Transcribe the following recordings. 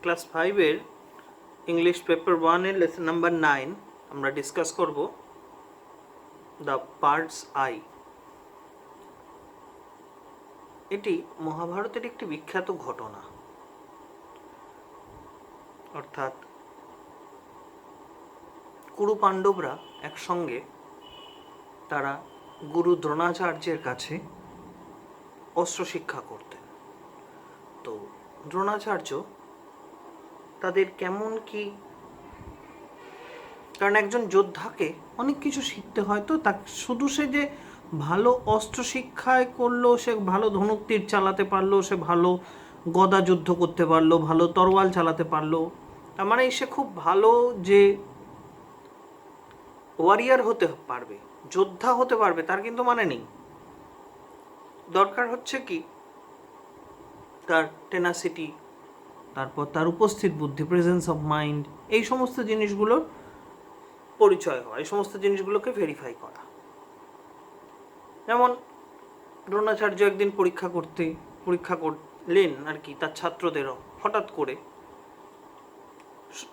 Class 5-এর English paper 1-এর lesson number 9 আমরা ডিসকাস করব দ্য বার্ডস আই। এটি মহাভারতের একটি বিখ্যাত ঘটনা, অর্থাৎ কুরু পাণ্ডবরা একসঙ্গে তারা গুরু দ্রোণাচার্যের কাছে অস্ত্র শিক্ষা করতেন। তো দ্রোণাচার্য তাদের কেমন কি, কারণ একজন যোদ্ধাকে অনেক কিছু শিখতে হয়, তো তাকে শুধু সে যে ভালো অস্ত্র শিক্ষায় করলো, সে ভালো ধনুক তীর চালাতে পারলো, সে ভালো গদা যুদ্ধ করতে পারলো, ভালো তরোয়াল চালাতে পারলো, তার মানে সে খুব ভালো যে ওয়ারিয়ার হতে পারবে, যোদ্ধা হতে পারবে, তার কিন্তু মানে নেই। দরকার হচ্ছে কি তার টেনাসিটি, তারপর তার উপস্থিত বুদ্ধি, প্রেজেন্স অফ মাইন্ড, এই সমস্ত জিনিসগুলোর পরিচয় হয়, এই সমস্ত জিনিসগুলোকে ভেরিফাই করা। যেমন দ্রোণাচার্য একদিন পরীক্ষা করলেন আর কি তার ছাত্রদেরও। হঠাৎ করে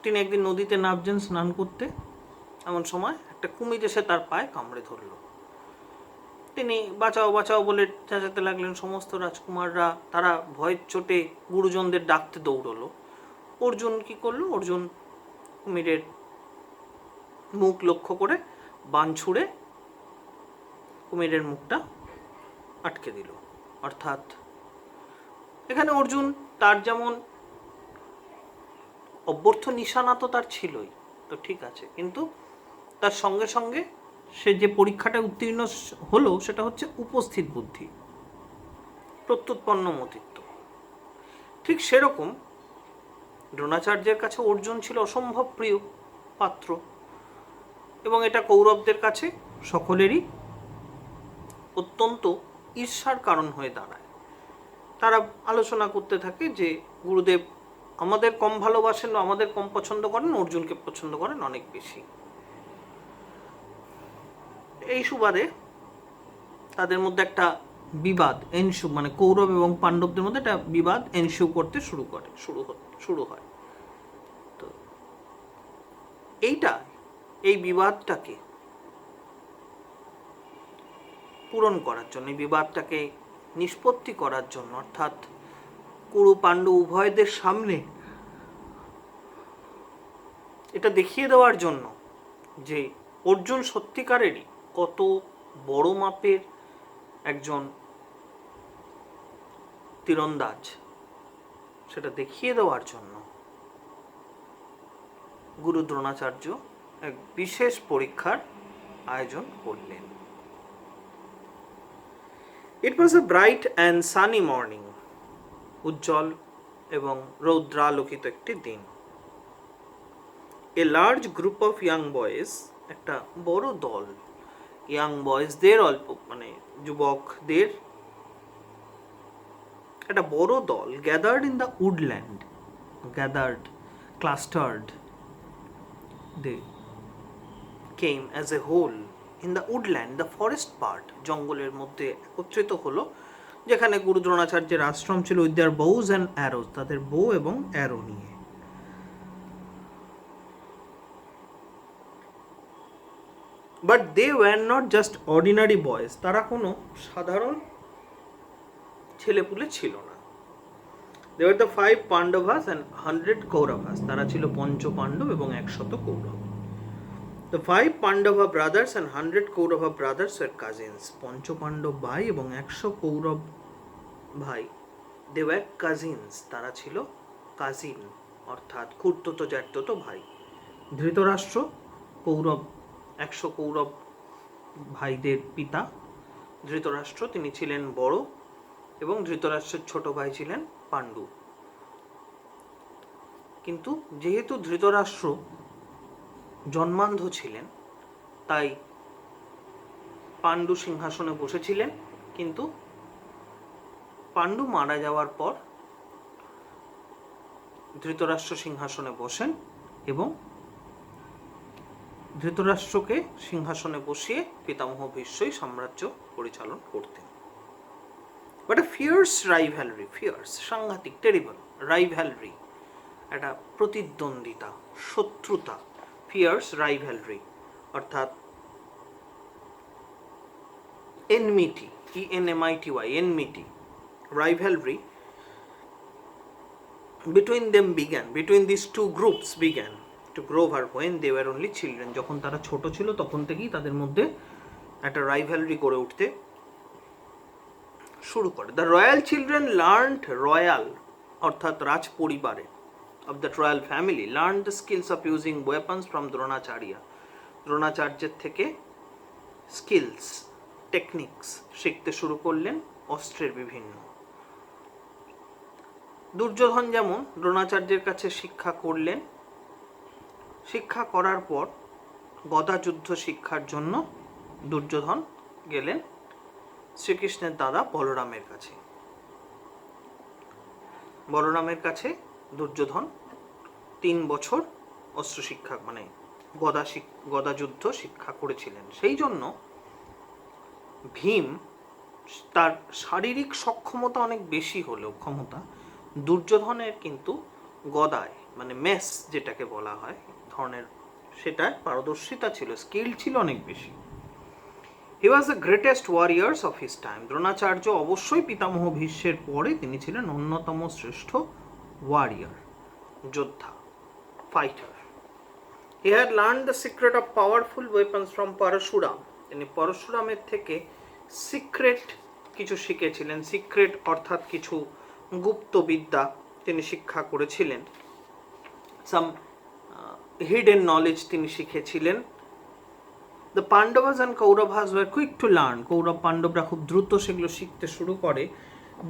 তিনি একদিন নদীতে নামছেন স্নান করতে, এমন সময় একটা কুমির এসে তার পায়ে কামড়ে ধরল। তিনি বাঁচাও বাঁচাও বলে চেঁচাতে লাগলেন। সমস্ত রাজকুমাররা তারা ভয়ের চোটে গুরুজনদের ডাকতে দৌড়লো। অর্জুন কি করলো? অর্জুন কুমিরের মুখ লক্ষ্য করে বাণ ছুঁড়ে কুমিরের মুখটা আটকে দিল। অর্থাৎ এখানে অর্জুন তার যেমন অভ্যর্থ নিশানা তো তার ছিলই, তো ঠিক আছে, কিন্তু তার সঙ্গে সঙ্গে সে যে পরীক্ষাটা উত্তীর্ণ হলো সেটা হচ্ছে উপস্থিত বুদ্ধি, প্রত্যুৎপন্ন মতিত্ব। ঠিক সেরকম দ্রোণাচার্যের কাছে অর্জুন ছিল অসম্ভব প্রিয় পাত্র, এবং এটা কৌরবদের কাছে সকলেরই অত্যন্ত ঈর্ষার কারণ হয়ে দাঁড়ায়। তারা আলোচনা করতে থাকে যে গুরুদেব আমাদের কম ভালোবাসেন, আমাদের কম পছন্দ করেন, অর্জুনকে পছন্দ করেন অনেক বেশি। এই সুবাদে তাদের মধ্যে একটা বিবাদ এনশু, মানে কৌরব এবং পাণ্ডবদের মধ্যে একটা বিবাদ এনশু করতে শুরু হয়। তো এই বিবাদটাকে পূরণ করার জন্য, এই বিবাদটাকে নিষ্পত্তি করার জন্য, অর্থাৎ কুরু পাণ্ডব উভয়দের সামনে এটা দেখিয়ে দেওয়ার জন্য যে অর্জুন সত্যিকারেরই কত বড় মাপের একজন তীরন্দাজ, সেটা দেখিয়ে দেওয়ার জন্য গুরু দ্রোণাচার্য এক বিশেষ পরীক্ষার আয়োজন করলেন। It was a bright and sunny morning. উজ্জ্বল এবং রৌদ্রালোকিত একটি দিন। A large group of young boys, একটা বড় দল, ইয়াং বয়েজদের অল্প মানে যুবকদের একটা বড় দল, gathered in the woodland, gathered, clustered, they came as a whole in the woodland, the forest part, জঙ্গলের মধ্যে একত্রিত হলো, যেখানে গুরু দ্রোণাচার্যের আশ্রম ছিল, with their bows and arrows, তাদের বউ এবং অ্যারো নিয়ে। But they were not just ordinary boys, তারা কোনো সাধারণ ছেলেপুলে ছিল না। They were the 5 Pandavas and 100 Kauravas, তারা ছিল 5 পাণ্ডব এবং 100 Kaurava. The 5 Pandava brothers and 100 Kaurava brothers were cousins. 5 Pandava ভাই এবং 100 কৌরব ভাই, they were cousins, তারা ছিল কাজিন, অর্থাৎ খুড়তুতো জ্যাঠতুতো ভাই। ধৃতরাষ্ট্র কৌরব 100 কৌরব ভাইদের পিতা। ধৃতরাষ্ট্র তিনি ছিলেন বড়, এবং ধৃতরাষ্ট্রের ছোট ভাই ছিলেন পাণ্ডু। কিন্তু যেহেতু ধৃতরাষ্ট্র জন্মান্ধ ছিলেন, তাই পাণ্ডু সিংহাসনে বসেছিলেন, কিন্তু পাণ্ডু মারা যাওয়ার পর ধৃতরাষ্ট্র সিংহাসনে বসেন এবং ধৃতরাষ্ট্রকে সিংহাসনে বসিয়ে পিতামহ ভীষ্মই সাম্রাজ্য পরিচালন করতেন। বাট এ ফিয়ার্স রাইভ্যালরি, ফিয়ার্স সাংঘাতিক, টেরিবল রাইভ্যালরি একটা প্রতিদ্বন্দ্বিতা, শত্রুতা, ফিয়ার্স রাইভ্যালরি, অর্থাৎ enmity, enmity, enmity, rivalry between these two groups began to grow over when they were only children. যখন তারা ছোট ছিল তখন থেকেই তাদের মধ্যে একটা রাইভ্যালরি গড়ে উঠতে শুরু করে। The royal children learned, royal অর্থাৎ রাজ পরিবারে of that royal family learned the skills of using weapons from Dronacharya. দ্রোণাচার্যের থেকে স্কিলস, টেকনিক্স শিখতে শুরু করলেন, অস্ত্রের বিভিন্ন। দুর্যোধন যেমন দ্রোণাচার্যের কাছে শিক্ষা করলেন, শিক্ষা করার পর গদা যুদ্ধ শিক্ষার জন্য দুর্যোধন গেলেন শ্রীকৃষ্ণের দাদা বলরামের কাছে। বলরামের কাছে দুর্যোধন 3 বছর অস্ত্র শিক্ষা মানে গদা যুদ্ধ শিক্ষা করেছিলেন। সেই জন্য ভীম তার শারীরিক সক্ষমতা অনেক বেশি হলেও দুর্যোধনের কিন্তু গদায় মানে মেস যেটাকে বলা হয় ধরনের সেটায় পারদর্শিতা ছিল, স্কিল ছিল অনেক বেশি। He was the greatest warriors of his time. Dronacharya অবশ্যই পিতামহ ভীষ্মের পরে তিনি ছিলেন অন্যতম শ্রেষ্ঠ ওয়ারিয়ার, যোদ্ধা, fighter. He had learned the secret of powerful weapons from Parashuram. তিনি পরশুরামের থেকে সিক্রেট কিছু শিখেছিলেন। সিক্রেট অর্থাৎ কিছু গুপ্ত বিদ্যা তিনি শিক্ষা করেছিলেন। সাম হিডেন নলেজ তিনি শিখেছিলেন। The Pandavas and Kauravas were quick to learn. Kaurava পাণ্ডবরা খুব দ্রুত সেগুলো শিখতে শুরু করে।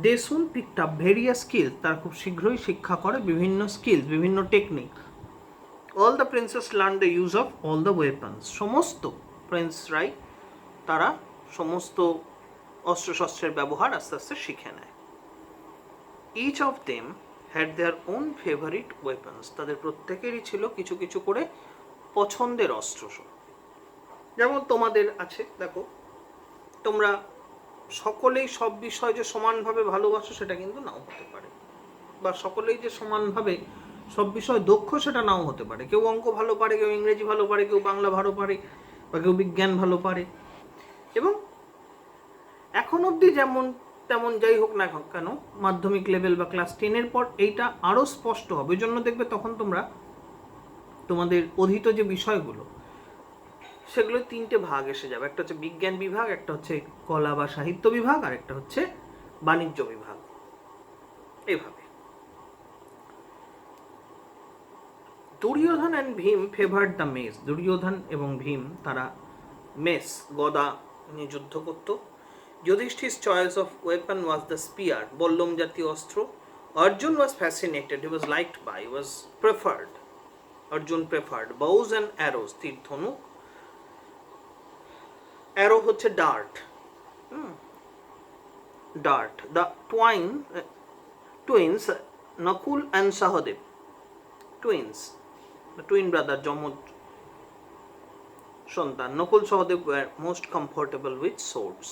They soon picked up various skills. তারা খুব শীঘ্রই শিক্ষা করে বিভিন্ন স্কিলস, বিভিন্ন technique. All the princes learn the use of all the weapons. সমস্ত প্রিন্সরাই তারা সমস্ত অস্ত্রশস্ত্রের ব্যবহার আস্তে আস্তে শিখে নেয়। Each of them had their own favourite weapons. তাদের প্রত্যেকেরই ছিল কিছু কিছু করে পছন্দের অস্ত্র। যেমন তোমাদের আছে, দেখো তোমরা সকলেই সব বিষয় যে সমানভাবে ভালোবাসো সেটা কিন্তু নাও হতে পারে, বা সকলেই যে সমানভাবে সব বিষয় দক্ষ সেটা নাও হতে পারে। কেউ অঙ্ক ভালো পারে, কেউ ইংরেজি ভালো পারে, কেউ বাংলা ভালো পারে, বা কেউ বিজ্ঞান ভালো পারে। এবং এখন অবধি যেমন তেমন যাই হোক না কেন, মাধ্যমিক লেভেল বা ক্লাস 10-এর পর এইটা আরও স্পষ্ট হবে। ওই জন্য দেখবে তখন তোমরা তোমাদের অধীত যে বিষয়গুলো সেগুলো 3টে ভাগ এসে যাবে। একটা হচ্ছে বিজ্ঞান বিভাগ, একটা হচ্ছে কলা বা সাহিত্য বিভাগ, আর একটা হচ্ছে বাণিজ্য বিভাগ। এইভাবে Duryodhan and Bhim favoured the mace. Duryodhan এবং ভীম তারা মেস, গদা নিয়ে যুদ্ধ করত। যুধিষ্ঠির's choice of weapon was the spear, বল্লম জাতীয় অস্ত্র। Arjun was fascinated, he was liked by, he was preferred, Arjun preferred bows and arrows, তীর ধনুক। অ্যারো হচ্ছে dart, dart. The twins Nakul and Sahadev, twins, twin brother, যমজ সন্তান Nakul Sahadev were most comfortable with swords.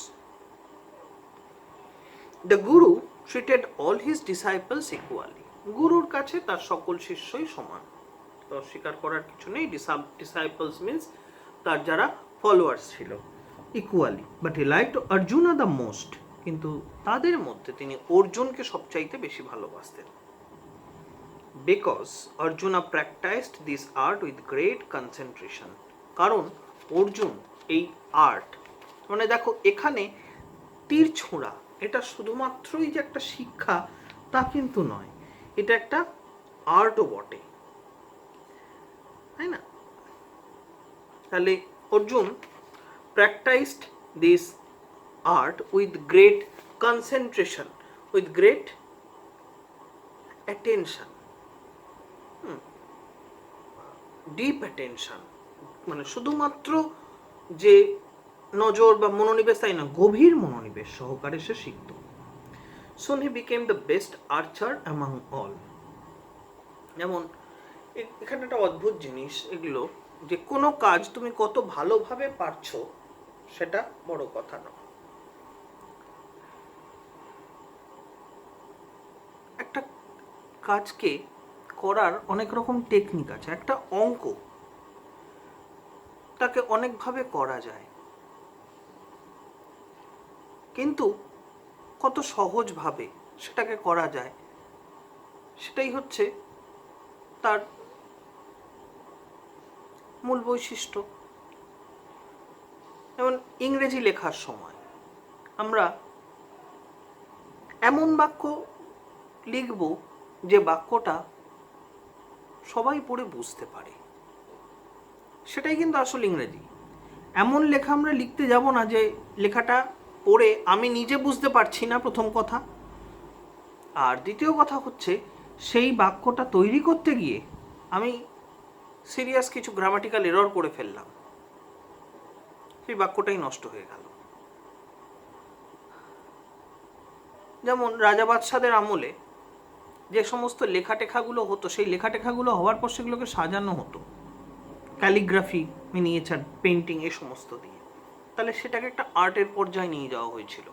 The Guru treated all his disciples equally. গুরুর কাছে তার সকল শিষ্যই সমান, তো স্বীকার করার কিছু নেই। disciples means তার যারা ফলোয়ার্স ছিল, equally. But he liked Arjuna the most, কিন্তু তাদের মধ্যে তিনি অর্জুনকে সবচাইতে বেশি ভালোবাসতেন। Because Arjuna practised this art with great concentration. কারণ অর্জুন এই আর্ট, মানে দেখো এখানে তীর ছোঁড়া এটা শুধুমাত্রই যে একটা শিক্ষা তা কিন্তু নয়, এটা একটা আর্টও বটে, তাই না? তাহলে Arjun practiced this art with great concentration, with great attention, deep attention, মানে শুধুমাত্র যে নজর বা মনোনিবেশ তাই না, গভীর মনোনিবেশ সহকারে সে শিখত। Soon he became the best archer among all. যেমন এখানে একটা অদ্ভুত জিনিস এগুলো, যে কোনো কাজ তুমি কত ভালোভাবে পারছো সেটা বড় কথা নয়। একটা কাজকে করার অনেক রকম টেকনিক আছে। একটা অঙ্ক তাকে অনেকভাবে করা যায়, কিন্তু কত সহজভাবে সেটাকে করা যায় সেটাই হচ্ছে তার মূল বৈশিষ্ট্য। যেমন ইংরেজি লেখার সময় আমরা এমন বাক্য লিখব যে বাক্যটা সবাই পড়ে বুঝতে পারে, সেটাই কিন্তু আসল ইংরেজি। এমন লেখা আমরা লিখতে যাব না যে লেখাটা পড়ে আমি নিজে বুঝতে পারছি না, প্রথম কথা। আর দ্বিতীয় কথা হচ্ছে সেই বাক্যটা তৈরি করতে গিয়ে আমি সিরিয়াস কিছু গ্রামাটিক্যাল এরর করে ফেললাম, সেই বাক্যটাই নষ্ট হয়ে গেল। যেমন রাজা বাদশাদের আমলে যে সমস্ত লেখাটেখাগুলো হতো, সেই লেখাটেখাগুলো হওয়ার পর সেগুলোকে সাজানো হতো ক্যালিগ্রাফি, মিনিয়েচার পেন্টিং, এ সমস্ত দিয়ে। তাহলে সেটাকে একটা আর্টের পর্যায়ে নিয়ে যাওয়া হয়েছিল।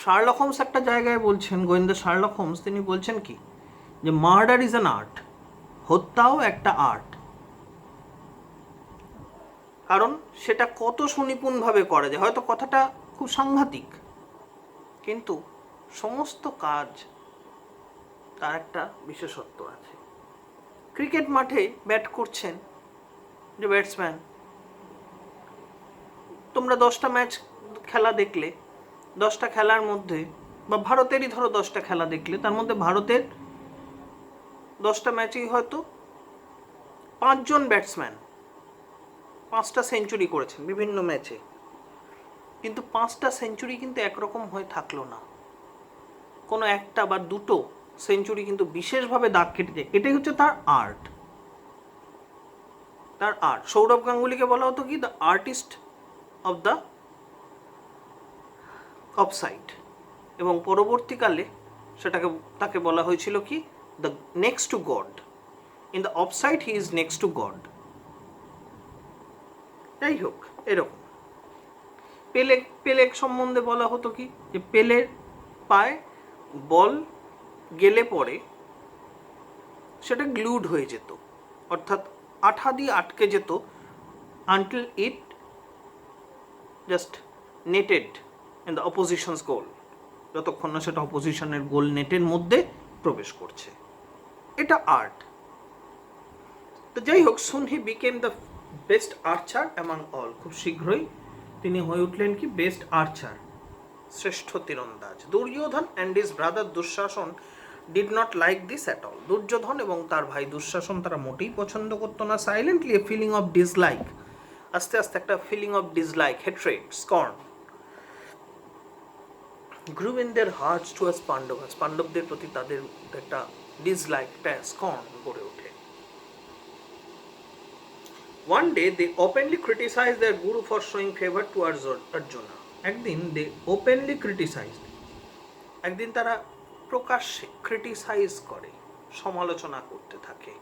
শার্লক হোমস একটা জায়গায় বলছেন, গোয়েন্দা শার্লক হোমস, তিনি বলছেন কি, যে মার্ডার ইজ অ্যান আর্ট, হত্যাও একটা আর্ট। কারণ সেটা কত সুনিপুণভাবে করা যায়। হয়তো কথাটা খুব সাংঘাতিক, কিন্তু সমস্ত কাজ তার একটা বিশেষত্ব আছে। ক্রিকেট মাঠে ব্যাট করছেন যে ব্যাটসম্যান, তোমরা 10টা ম্যাচ খেলা দেখলে, 10টা খেলার মধ্যে, বা ভারতেরই ধরো 10টা খেলা দেখলে, তার মধ্যে ভারতের 10টা ম্যাচেই হয়তো 5 জন ব্যাটসম্যান 5টা সেঞ্চুরি করেছেন বিভিন্ন ম্যাচে, কিন্তু 5টা সেঞ্চুরি কিন্তু একরকম হয়ে থাকলো না। কোনো একটা বা দুটো সেঞ্চুরি কিন্তু বিশেষভাবে দাগ কেটে যায়। এটাই হচ্ছে তার আর্ট। তার আর্ট। সৌরভ গাঙ্গুলিকে বলা হতো কি, the artist of the offside, এবং পরবর্তীকালে তাকে বলা হয়েছিল কি, the next two god. In the offside he is next two god. যাই হোক, এরকম পেলে সম্বন্ধে বলা হতো কি, যে পেলের পায়ে বল গেলে পরে সেটা গ্লুড হয়ে যেত, অর্থাৎ আঠা দিয়ে আটকে যেত, until it just netted in the opposition's goal, যতক্ষণ না সেটা অপোজিশনের গোল নেটের মধ্যে প্রবেশ করছে। এটা আর্ট। তো যাই হোক, soon he became the best archer among all. খুব শীঘ্রই তিনি হয়ে উঠলেন কি, বেস্ট আর্চার, শ্রেষ্ঠ তীরন্দাজ। Duryodhana and his brother Dushasana did not like this at all. Duryodhana এবং তার ভাই দুঃশাসন তারা মোটেই পছন্দ করতো না। Silently a feeling of dislike, আস্তে আস্তে একটা feeling of dislike, hatred, scorn grew in their hearts towards Pandavas. পাণ্ডবদের প্রতি তাদের একটা ডিসলাইক, একটা স্কর্ন গড়ে ওঠে। One day they openly criticized their guru for showing favor towards Arjuna. একদিন they openly criticized, একদিন তারা প্রকাশ্যে ক্রিটিসাইজ করে, সমালোচনা করতে থাকে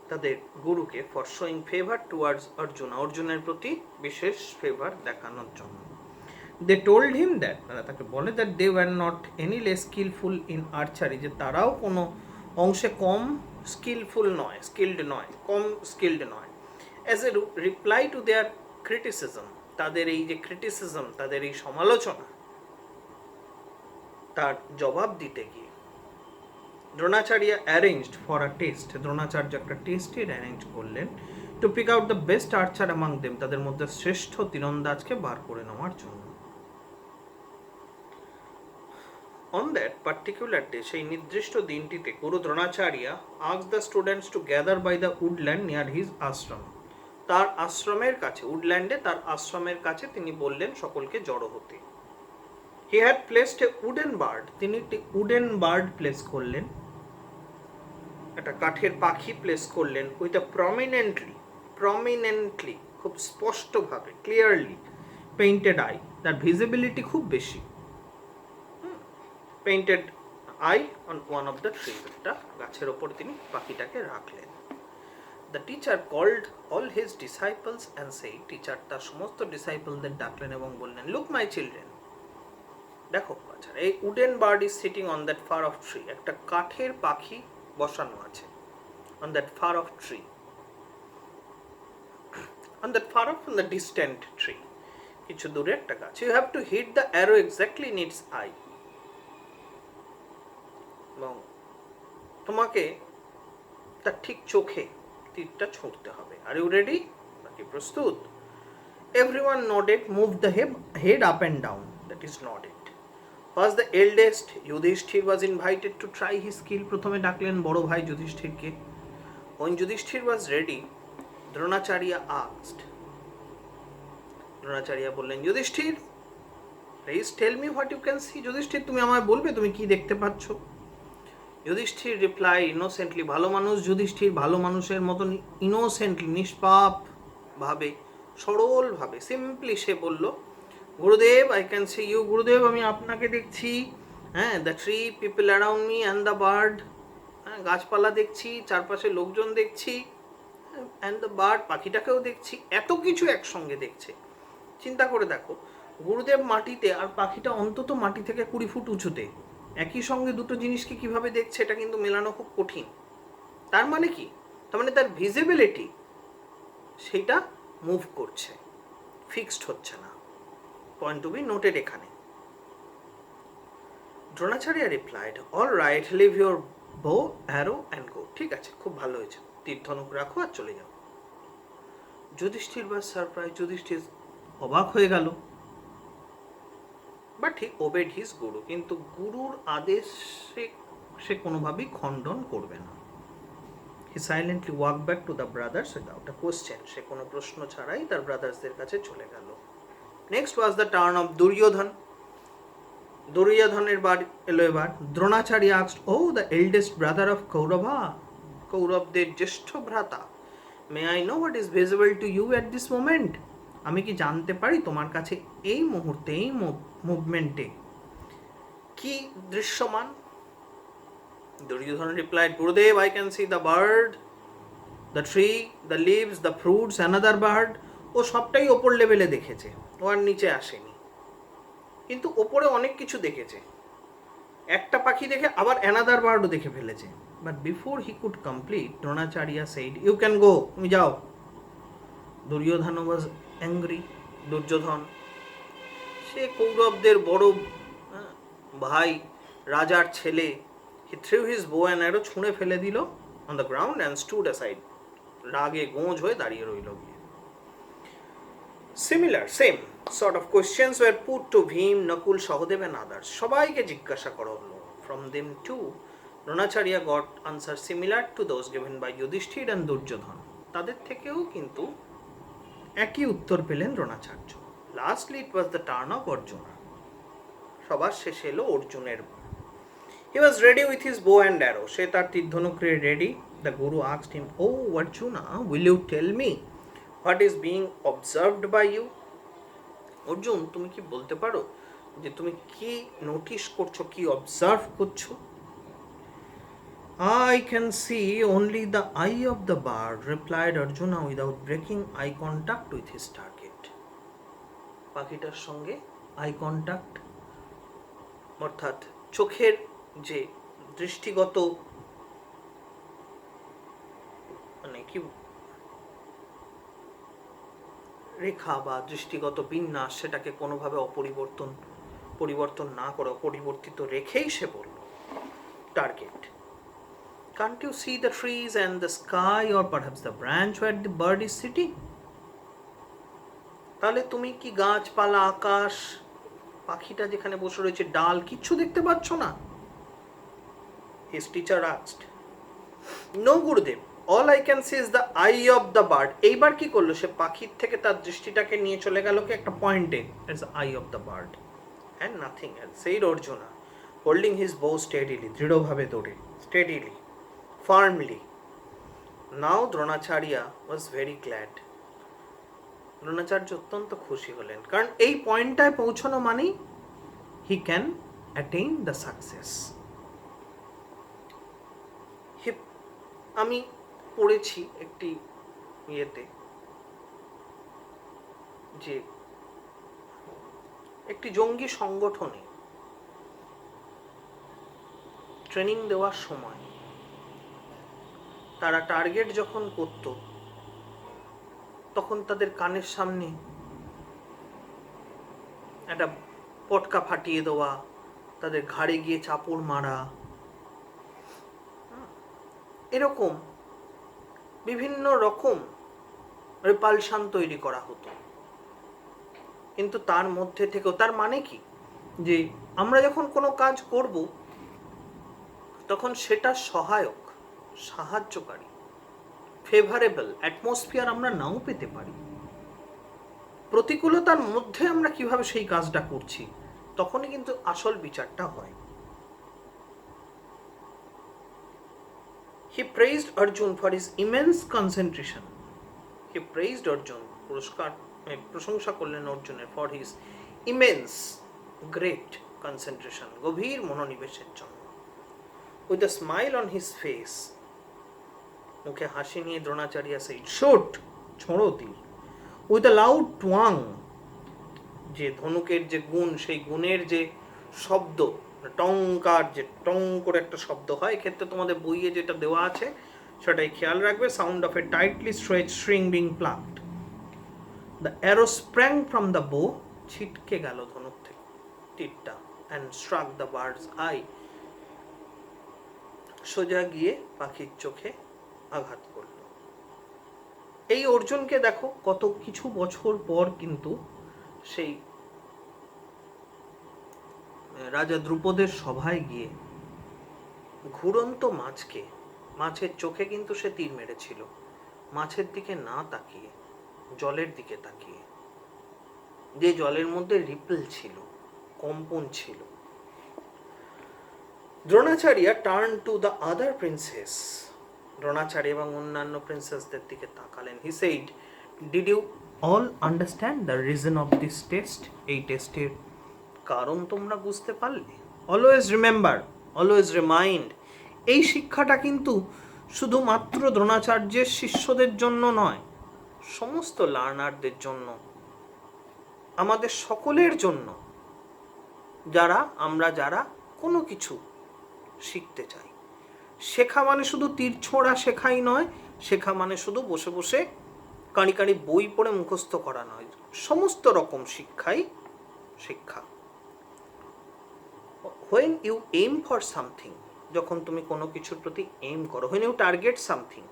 তাদের গুরুকে, for showing favour towards Arjuna, অর্জুনের প্রতি বিশেষ ফেভার দেখানোর জন্য। দে টোল্ড হিম দ্যাট, তারা তাকে বলে, that they were not any less skilful in archery, যে তারাও কোনো অংশে কম স্কিলফুল নয়, স্কিল্ড নয়, কম স্কিল্ড নয়। As a reply to their criticism, তাদের এই যে ক্রিটিসিজম, তাদের এই সমালোচনা, তার জবাব দিতে গিয়ে Dronacharya arranged for a test, Dronacharya একটা টেস্টের অ্যারেঞ্জ করলেন, to pick out the best archer among them, তাদের মধ্যে শ্রেষ্ঠ তীরন্দাজকে বার করে নেওয়ার জন্য। অন দ্যাট পার্টিকুলার ডে, সেই নির্দিষ্ট দিনটিতে, Guru Dronacharya asked the students to gather by the woodland near his ashram, তার আশ্রমের কাছে, উডল্যান্ডে তার আশ্রমের কাছে তিনি বললেন সকলকে জড়ো হতে। He had placed A wooden bird, তিনি একটি উডেন বার্ড প্লেস করলেন, একটা কাঠের পাখি প্লেস করলেন, উইথ আ প্রমিনেন্টলি, খুব স্পষ্টভাবে, ক্লিয়ারলি পেইন্টেড আই, তার ভিজিবিলিটি খুব বেশি, painted eye on one of the tree, একটা গাছের ওপর তিনি পাখিটাকে রাখলেন। The teacher called all his disciples and said, teacher তার সমস্ত ডিসাইপলদের ডাকলেন এবং বললেন, লুক মাই চিলড্রেন, দেখো আচ্ছা, এই wooden bird is sitting on that far of tree, একটা কাঠের পাখি বসানো আছে on that far of tree, on that far of on the distant tree, কিছু দূরে একটা গাছ। You have to hit the arrow exactly in its eye, এবং তোমাকে তার ঠিক চোখে তীরটা ছুঁড়তে হবে। Are you ready? বাকি প্রস্তুত? Everyone nodded, moved the head up and down, that is nodded. Was the eldest Yudhishthir was invited to try his skill, প্রথমে ডাকলেন বড় ভাই যুধিষ্ঠিরকে। When Yudhishthir was ready, Dronacharya asked, Dronacharya বললেন, Yudhishthir, please tell me what you can see, Yudhishthir তুমি আমায় বলবে তুমি কি দেখতে পাচ্ছ? যুধিষ্ঠির রিপ্লাই ইনোসেন্টলি, ভালো মানুষ যুধিষ্ঠির ভালো মানুষের মতন ইনোসেন্টলি, নিষ্পাপ ভাবে, সরল ভাবে, সিম্পলি সে বলল, গুরুদেব আই ক্যান সি ইউ, গুরুদেব আমি আপনাকে দেখছি, হ্যাঁ, the tree, people around me and the bird, হ্যাঁ, গাছপালা দেখছি, চারপাশে লোকজন দেখছি, অ্যান্ড দ্য বার্ড, পাখিটাকেও দেখছি, এত কিছু একসঙ্গে দেখছে। চিন্তা করে দেখো, গুরুদেব মাটিতে আর পাখিটা অন্তত মাটি থেকে 20 ফুট উঁচুতে, একই সঙ্গে দুটো জিনিসকে কিভাবে দেখছে এটা কিন্তু মেলানো খুব কঠিন। তার মানে কি? তার মানে তার ভিজিবিলিটি সেটা মুভ করছে, ফিক্সড হচ্ছে না। পয়েন্ট টু বি নোটেড এখানে। Dronacharya replied, all right, leave your bow arrow and go, ঠিক আছে, খুব ভালো হয়েছে, তীর ধনুক রাখো আর চলে যাও। যুধিষ্ঠির বা সারপ্রাইজ, যুধিষ্ঠির অবাক হয়ে গেল, বাট হি ওবেড হিজ গুরু, কিন্তু গুরুর আদেশ সে কোনোভাবেই খণ্ডন করবে না। He silently walk back to the brothers without a question, সে কোনো প্রশ্ন ছাড়াই তার ব্রাদার্সদের কাছে চলে গেল। Next was the turn of Duryodhana. দুর্যোধনের বার এলো এবার। Dronacharya asked, O the eldest brother of Kaurava, কৌরবদের জ্যেষ্ঠ ভ্রাতা, may I know what is visible to you at this moment, আমি কি জানতে পারি তোমার কাছে এই মুহূর্তে, এই মুভমেন্টে কি দৃশ্যমান? Duryodhana replied, Gurudev I can see the bird, the tree, the leaves, the fruits, another bird. ও সবটাই ওপর লেভেলে দেখেছে, ও আর নিচে আসেনি, কিন্তু ওপরে অনেক কিছু দেখেছে, একটা পাখি দেখে আবার অ্যানাদার বার্ডও দেখে ফেলেছে। But before he could complete, Dronacharya said, you can go, তুমি যাও। দুর্যোধন ওয়াজ অ্যাংরি, দুর্যোধন সে কৌরবদের বড় ভাই, রাজার ছেলে। He threw his bow and arrow, ছুঁড়ে ফেলে দিল on the ground and stood aside, রাগে গোঁজ হয়ে দাঁড়িয়ে রইল গিয়ে। Similar same sort of questions were put to Bhim, Nakul, Sahadev and others. সবাইকে জিজ্ঞাসা করা হলো। From them too, Dronacharya got answers similar to those given by Yudhishthir and Duryodhan. তাদের থেকেও কিন্তু একই উত্তর পেলেন Dronacharya. Lastly, it was the turn of Arjuna. সবার শেষে এলো অর্জুনের। He was ready with his bow and arrow. সে তার তীর ধনুক ready. The Guru asked him, "Oh Arjuna, will you tell me what is being observed by you?" Arjun, তুমি কি বলতে পারো যে তুমি কি নোটিস করছো, কি অবজার্ভ করছো? I can see only the eye of the bird, replied Arjuna without breaking eye contact with his target. পাখিটার সঙ্গে আই কন্টাক্ট, অর্থাৎ চোখের যে দৃষ্টিগত মানে কি রেখা বা দৃষ্টিগত বিন্যাস, সেটাকে কোনোভাবে পরিবর্তন না করে অপরিবর্তিত রেখেই সে বলল target. Can't you see the trees and the sky or perhaps the branch where the bird is sitting? তাহলে তুমি কি গাছপালা, আকাশ, পাখিটা যেখানে বসে রয়েছে, ডাল, কিচ্ছু দেখতে পাচ্ছ না? His teacher asked. No Gurudev, all I can see is the eye of the bird. এইবার কি করলো সে? পাখির থেকে তার দৃষ্টিটাকে নিয়ে চলে গেল কি একটা পয়েন্টে, as the eye of the bird and nothing else, said Arjuna, holding his bow steadily, দৃঢ়ভাবে ধরে, steadily, firmly. Now Dronacharya was very glad. Dronacharya অত্যন্ত খুশি হলেন, কারণ এই পয়েন্টটায় পৌঁছানো মানেই he can attain the success. আমি পড়েছি একটি ইয়েতে যে একটি জঙ্গি সংগঠনে ট্রেনিং দেওয়ার সময় তারা টার্গেট যখন করত তখন তাদের কানের সামনে একটা পটকা ফাটিয়ে দেওয়া, তাদের ঘাড়ে গিয়ে চাপড় মারা, এরকম বিভিন্ন রকম রিপালশন তৈরি করা হতো। কিন্তু তার মধ্যে থেকেও, তার মানে কি, যে আমরা যখন কোনো কাজ করব তখন সেটা সহায়ক, সাহায্যকারী, ফেভারেবল অ্যাটমসফিয়ার আমরা নাও পেতে পারি। প্রতিকূলতার মধ্যে আমরা কিভাবে সেই কাজটা করছি, তখনই কিন্তু আসল বিচারটা হয়। He praised Arjun for his immense concentration. He praised Arjun, প্রশংসা করলেন অর্জুনের, for his immense, great concentration, গভীর মনোনিবেশের জন্য। With a smile on his face, মুখে হাসি নিয়ে দ্রোণাচার্য said, shoot, ছোঁড়ো তীর। With a loud twang, যে ধনুকের যে গুণ, সেই গুণের যে শব্দ, টঙ্কার যে টং করে একটা শব্দ হয়, এক্ষেত্রে তোমাদের বইয়ে যেটা দেওয়া আছে সেটাই খেয়াল রাখবে, sound of a tightly stretched string being plucked. The arrow sprang from the bow, ছিটকে গেল ধনুক থেকে তীরটা, and struck the bird's eye, সোজা গিয়ে পাখির চোখে আঘাত করল। এই অর্জুনকে দেখো, কত কিছু বছর পর কিন্তু সেই রাজা দ্রুপদের সভায় গিয়ে ঘুরন্ত মাছকে, মাছের চোখে কিন্তু সে তীর মেরেছিল, মাছের দিকে না তাকিয়ে জলের দিকে তাকিয়ে, যে জলের মধ্যে রিপল ছিল, কম্পন ছিল। Dronacharya turn to the other princes, Dronacharya এবং অন্যান্য প্রিন্সেসদের দিকে তাকালেন। He said, did you all understand the reason of this test, এই টেস্টের কারণ তোমরা বুঝতে পারলে? অলওয়েজ রিমেম্বার, অলওয়েজ রিমাইন্ড, এই শিক্ষাটা কিন্তু শুধুমাত্র দ্রোণাচার্যের শিষ্যদের জন্য নয়, সমস্ত লার্নারদের জন্য, আমাদের সকলের জন্য, যারা কোনো কিছু শিখতে চাই। শেখা মানে শুধু তীর ছোঁড়া শেখাই নয়, শেখা মানে শুধু বসে বসে কাঁড়ি কাঁড়ি বই পড়ে মুখস্থ করা নয়, সমস্ত রকম শিক্ষাই শিক্ষা। When you aim for something, যখন তুমি কোনো কিছুর প্রতি এম করো, when you target something,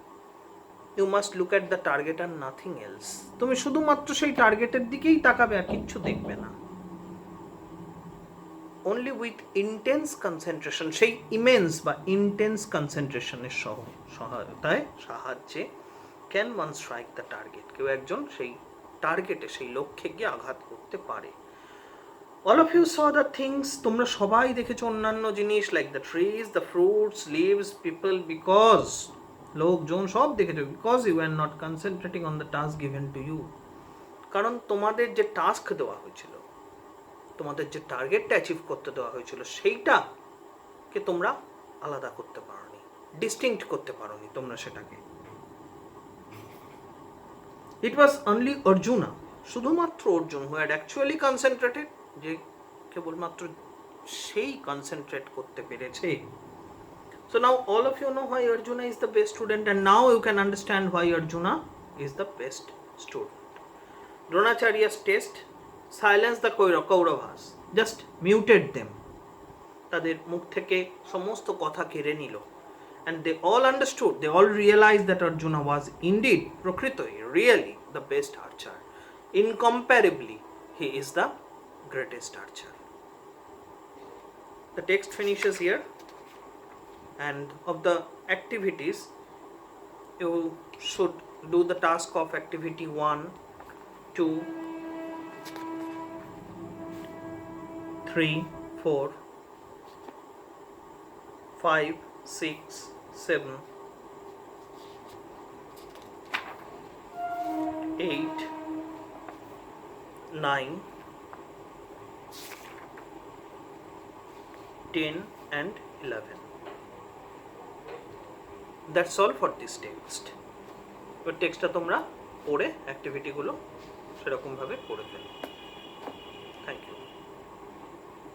you must look at the target and nothing else. তুমি শুধুমাত্র সেই টার্গেটের দিকেই তাকাবে, আর কিচ্ছু দেখবে না। Only with intense concentration, সেই ইমেন্স বা ইন্টেন্স কনসেন্ট্রেশনের সহায়তায়, সাহায্যে, can one strike the target, কেউ একজন সেই টার্গেটে, সেই লক্ষ্যে গিয়ে আঘাত করতে পারে। All of you saw the things, তোমরা সবাই দেখেছো অন্যান্য জিনিস, like the trees, the fruits, leaves, people, because, লোকজন সব দেখেছো, because you were not concentrating on the task given to you, কারণ তোমাদের যে টাস্ক দেওয়া হয়েছিল, তোমাদের যে টার্গেটটা অ্যাচিভ করতে দেওয়া হয়েছিল, সেইটাকে তোমরা আলাদা করতে পারোনি, ডিস্টিংক্ট করতে পারোনি তোমরা সেটাকে। It was only Arjuna, শুধুমাত্র Arjun, who had actually concentrated, যে কেবলমাত্র সেই কনসেন্ট্রেট করতে পেরেছে। So now all of you know why Arjuna is the best student, and now you can understand why Arjuna is the best student. Dronacharya's test silenced the Kauravas, just muted them, তাদের মুখ থেকে সমস্ত কথা কেড়ে নিল, and they all understood, they all realized that Arjuna was indeed, প্রকৃতই, really the best archer. Incomparably, he is the greatest archer. The text finishes here, and of the activities, you should do the task of activity 1, 2, 3, 4, 5, 6, 7, 8, 9, 10 and 11. That's all for this text. এবার টেক্সটটা তোমরা পড়ে অ্যাক্টিভিটিগুলো সেরকমভাবে করে ফেলো।